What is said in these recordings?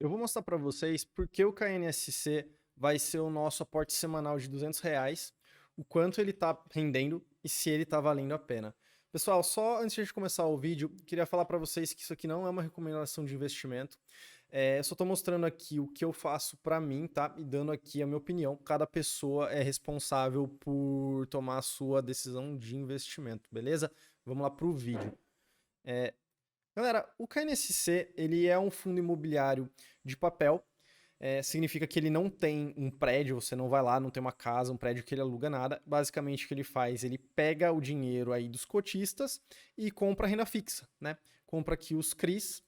Eu vou mostrar para vocês porque o KNSC vai ser o nosso aporte semanal de R$ 200, o quanto ele está rendendo e se ele está valendo a pena. Pessoal, só antes de a gente começar o vídeo, queria falar para vocês que isso aqui não é uma recomendação de investimento. Eu só estou mostrando aqui o que eu faço para mim, tá? E dando aqui a minha opinião. Cada pessoa é responsável por tomar a sua decisão de investimento, beleza? Vamos lá para o vídeo. Galera, o KNSC ele é um fundo imobiliário de papel. Significa que ele não tem um prédio, você não vai lá, não tem uma casa, um prédio que ele aluga nada. Basicamente o que ele faz, ele pega o dinheiro aí dos cotistas e compra renda fixa, né? Compra aqui os CRIs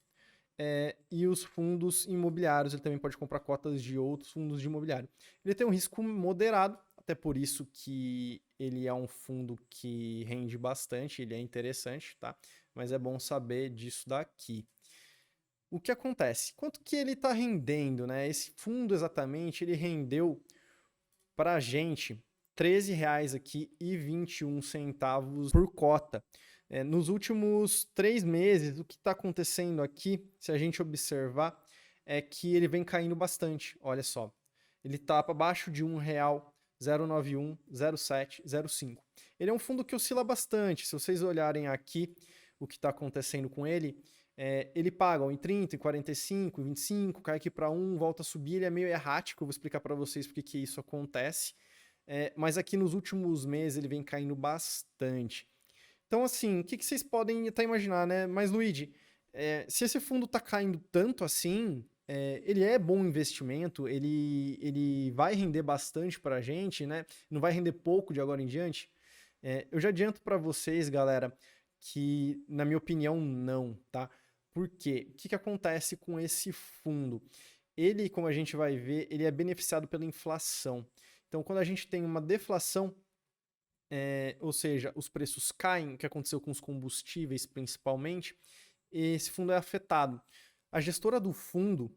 e os fundos imobiliários. Ele também pode comprar cotas de outros fundos de imobiliário. Ele tem um risco moderado, até por isso que ele é um fundo que rende bastante, ele é interessante, tá? Mas é bom saber disso daqui. O que acontece? Quanto que ele está rendendo, né? Esse fundo exatamente, ele rendeu para a gente R$ 13 aqui e 21 centavos por cota. Nos últimos 3 meses, o que está acontecendo aqui, se a gente observar, é que ele vem caindo bastante. Olha só, ele está para baixo de R$ 1, 0,91, 0,7, 0,5. Ele é um fundo que oscila bastante. Se vocês olharem aqui o que está acontecendo com ele, ele paga em 30, em 45, em 25, cai aqui para 1, volta a subir, ele é meio errático, eu vou explicar para vocês porque que isso acontece. Mas aqui nos últimos meses ele vem caindo bastante. Então, assim, o que vocês podem até imaginar, né? Mas, Luigi, se esse fundo está caindo tanto assim, ele é bom investimento, ele vai render bastante para a gente, né? Não vai render pouco de agora em diante. Eu já adianto para vocês, galera, que, na minha opinião, não, tá? Por quê? O que acontece com esse fundo? Ele, como a gente vai ver, ele é beneficiado pela inflação. Então, quando a gente tem uma deflação, ou seja, os preços caem, o que aconteceu com os combustíveis principalmente, esse fundo é afetado. A gestora do fundo,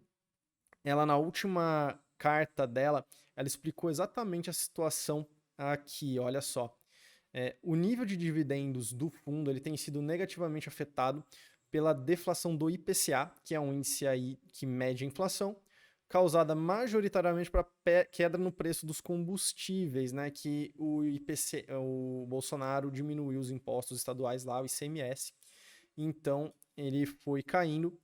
ela na última carta dela, ela explicou exatamente a situação aqui, olha só. O nível de dividendos do fundo ele tem sido negativamente afetado pela deflação do IPCA, que é um índice aí que mede a inflação, causada majoritariamente para queda no preço dos combustíveis, né? Que o Bolsonaro diminuiu os impostos estaduais lá, o ICMS, então ele foi caindo.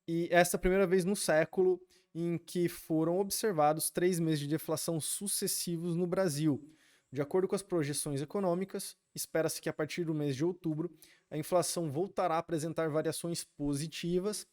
E essa é a primeira vez no século em que foram observados 3 meses de deflação sucessivos no Brasil. De acordo com as projeções econômicas, espera-se que a partir do mês de outubro a inflação voltará a apresentar variações positivas.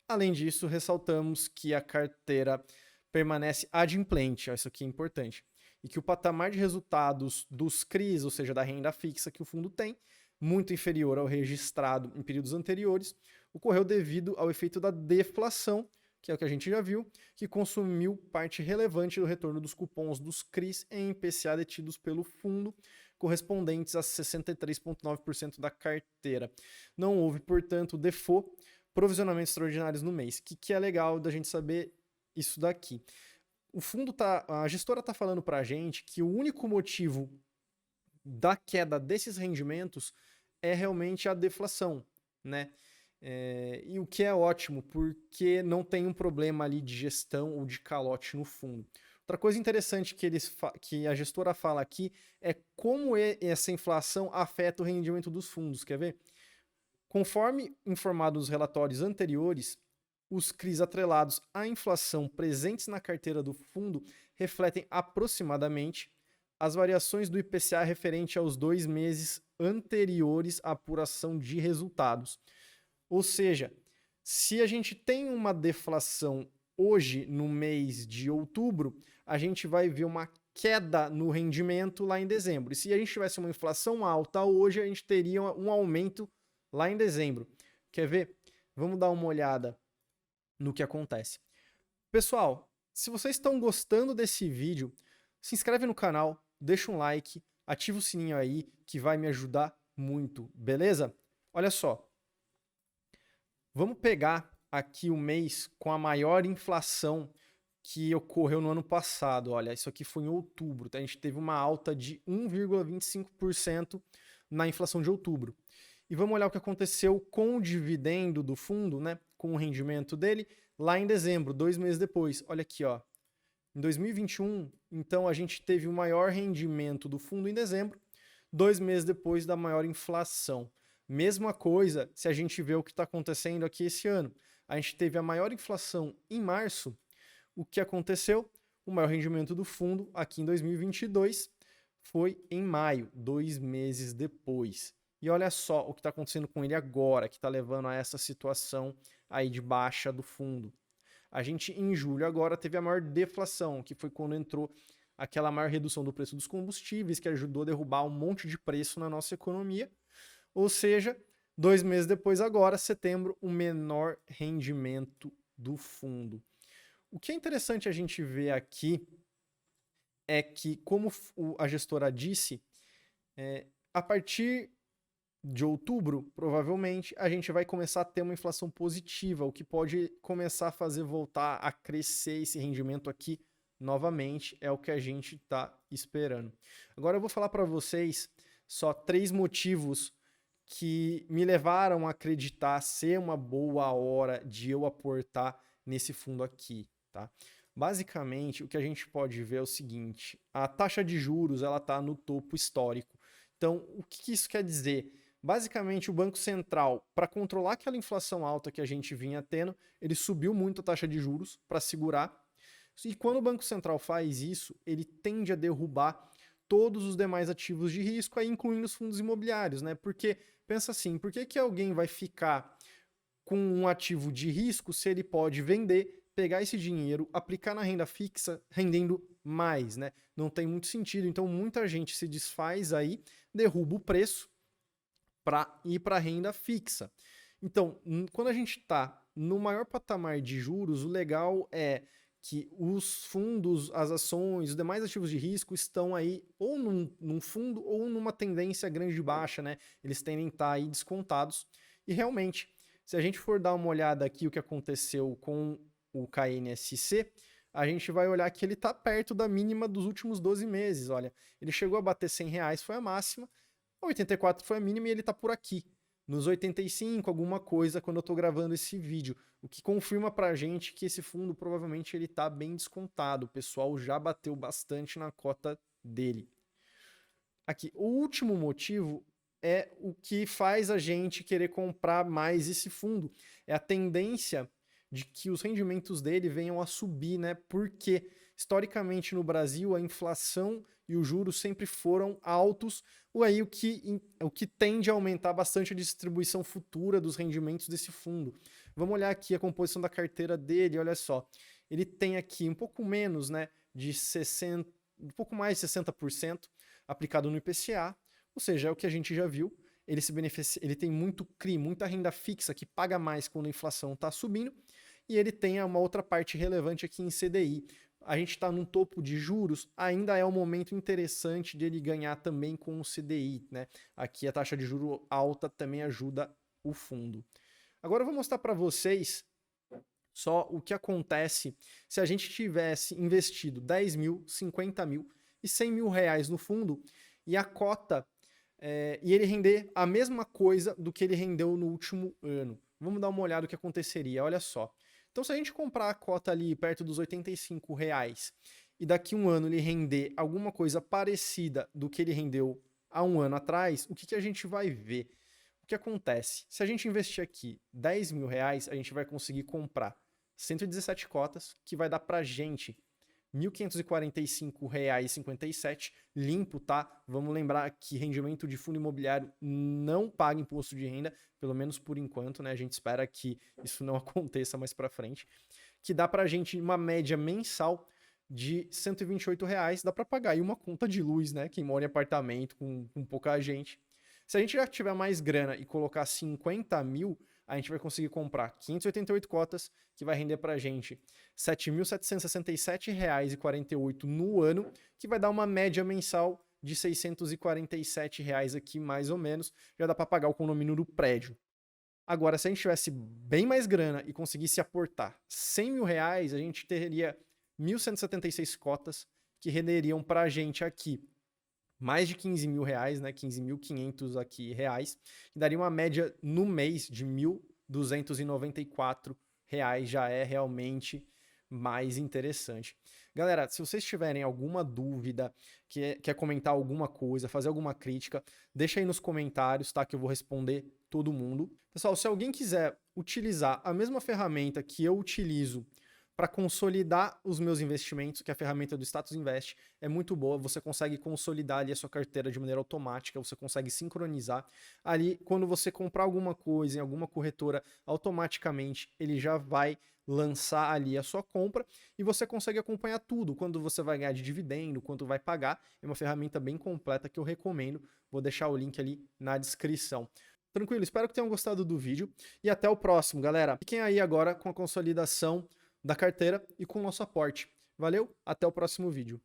Além disso, ressaltamos que a carteira permanece adimplente, isso aqui é importante, e que o patamar de resultados dos CRIs, ou seja, da renda fixa que o fundo tem, muito inferior ao registrado em períodos anteriores, ocorreu devido ao efeito da deflação, que é o que a gente já viu, que consumiu parte relevante do retorno dos cupons dos CRIs em IPCA detidos pelo fundo, correspondentes a 63,9% da carteira. Não houve, portanto, default, provisionamentos extraordinários no mês. O que é legal da gente saber isso daqui? A gestora está falando para a gente que o único motivo da queda desses rendimentos é realmente a deflação, né? E o que é ótimo, porque não tem um problema ali de gestão ou de calote no fundo. Outra coisa interessante que a gestora fala aqui é como essa inflação afeta o rendimento dos fundos. Quer ver? Conforme informado nos relatórios anteriores, os CRIs atrelados à inflação presentes na carteira do fundo refletem aproximadamente as variações do IPCA referente aos 2 meses anteriores à apuração de resultados. Ou seja, se a gente tem uma deflação hoje no mês de outubro, a gente vai ver uma queda no rendimento lá em dezembro. E se a gente tivesse uma inflação alta hoje, a gente teria um aumento lá em dezembro. Quer ver? Vamos dar uma olhada no que acontece. Pessoal, se vocês estão gostando desse vídeo, se inscreve no canal, deixa um like, ativa o sininho aí que vai me ajudar muito, beleza? Olha só, vamos pegar aqui o mês com a maior inflação que ocorreu no ano passado. Olha, isso aqui foi em outubro, tá? A gente teve uma alta de 1,25% na inflação de outubro. E vamos olhar o que aconteceu com o dividendo do fundo, né? Com o rendimento dele. lá em dezembro, 2 meses depois. Olha aqui, ó. Em 2021, então, a gente teve o maior rendimento do fundo em dezembro, 2 meses depois da maior inflação. Mesma coisa se a gente vê o que está acontecendo aqui esse ano. A gente teve a maior inflação em março. O que aconteceu? O maior rendimento do fundo aqui em 2022 foi em maio, 2 meses depois. E olha só o que está acontecendo com ele agora, que está levando a essa situação aí de baixa do fundo. A gente, em julho agora, teve a maior deflação, que foi quando entrou aquela maior redução do preço dos combustíveis, que ajudou a derrubar um monte de preço na nossa economia. Ou seja, 2 meses depois agora, setembro, o menor rendimento do fundo. O que é interessante a gente ver aqui é que, como a gestora disse, a partir de outubro, provavelmente, a gente vai começar a ter uma inflação positiva, o que pode começar a fazer voltar a crescer esse rendimento aqui novamente, é o que a gente está esperando. Agora eu vou falar para vocês só 3 motivos que me levaram a acreditar ser uma boa hora de eu aportar nesse fundo aqui, tá? Basicamente, o que a gente pode ver é o seguinte, a taxa de juros ela está no topo histórico. Então, o que isso quer dizer? Basicamente, o Banco Central, para controlar aquela inflação alta que a gente vinha tendo, ele subiu muito a taxa de juros para segurar. E quando o Banco Central faz isso, ele tende a derrubar todos os demais ativos de risco, aí incluindo os fundos imobiliários, né? Porque, pensa assim, por que alguém vai ficar com um ativo de risco se ele pode vender, pegar esse dinheiro, aplicar na renda fixa, rendendo mais, né? Não tem muito sentido. Então, muita gente se desfaz aí, derruba o preço para ir para a renda fixa. Então, quando a gente está no maior patamar de juros, o legal é que os fundos, as ações, os demais ativos de risco estão aí ou num fundo ou numa tendência grande de baixa, né? Eles tendem a estar aí descontados. E realmente, se a gente for dar uma olhada aqui o que aconteceu com o KNSC, a gente vai olhar que ele está perto da mínima dos últimos 12 meses. Olha, ele chegou a bater R$ 100, foi a máxima, 84 foi a mínima e ele está por aqui, nos 85, alguma coisa, quando eu estou gravando esse vídeo, o que confirma pra gente que esse fundo provavelmente ele está bem descontado, o pessoal já bateu bastante na cota dele. Aqui, o último motivo é o que faz a gente querer comprar mais esse fundo, é a tendência de que os rendimentos dele venham a subir, né? Porque historicamente no Brasil a inflação e os juros sempre foram altos, ou aí o que tende a aumentar bastante a distribuição futura dos rendimentos desse fundo. Vamos olhar aqui a composição da carteira dele, olha só. Ele tem aqui um pouco menos, né, de 60, um pouco mais de 60% aplicado no IPCA, ou seja, é o que a gente já viu. Ele se beneficia, ele tem muito CRI, muita renda fixa que paga mais quando a inflação está subindo, e ele tem uma outra parte relevante aqui em CDI. A gente está num topo de juros, ainda é um momento interessante de ele ganhar também com o CDI, né? Aqui a taxa de juros alta também ajuda o fundo. Agora eu vou mostrar para vocês só o que acontece se a gente tivesse investido 10 mil, 50 mil e 100 mil reais no fundo e a cota, e ele render a mesma coisa do que ele rendeu no último ano. Vamos dar uma olhada no que aconteceria, olha só. Então, se a gente comprar a cota ali perto dos R$ 85 e daqui um ano ele render alguma coisa parecida do que ele rendeu há um ano atrás, o que a gente vai ver? O que acontece? Se a gente investir aqui 10 mil reais, a gente vai conseguir comprar 117 cotas, que vai dar pra gente R$ 1.545,57 limpo, tá? Vamos lembrar que rendimento de fundo imobiliário não paga imposto de renda, pelo menos por enquanto, né? A gente espera que isso não aconteça mais para frente. Que dá pra gente uma média mensal de R$ 128, dá para pagar aí uma conta de luz, né? Quem mora em apartamento com pouca gente. Se a gente já tiver mais grana e colocar 50 mil, a gente vai conseguir comprar 588 cotas, que vai render pra gente R$ 7.767,48 no ano, que vai dar uma média mensal de R$ 647 aqui, mais ou menos. Já dá para pagar o condomínio do prédio. Agora, se a gente tivesse bem mais grana e conseguisse aportar R$ 100 mil, a gente teria 1.176 cotas, que renderiam pra gente aqui mais de 15 mil reais, né? 15.500 aqui reais, que daria uma média no mês de R$ 1.294 reais já é realmente mais interessante. Galera, se vocês tiverem alguma dúvida, quer comentar alguma coisa, fazer alguma crítica, deixa aí nos comentários, tá? Que eu vou responder todo mundo. Pessoal, se alguém quiser utilizar a mesma ferramenta que eu utilizo para consolidar os meus investimentos, que é a ferramenta do Status Invest, é muito boa, você consegue consolidar ali a sua carteira de maneira automática, você consegue sincronizar. Ali, quando você comprar alguma coisa em alguma corretora, automaticamente ele já vai lançar ali a sua compra e você consegue acompanhar tudo, quando você vai ganhar de dividendo, quanto vai pagar. É uma ferramenta bem completa que eu recomendo, vou deixar o link ali na descrição. Tranquilo, espero que tenham gostado do vídeo e até o próximo, galera. Fiquem aí agora com a consolidação da carteira e com o nosso aporte. Valeu, até o próximo vídeo.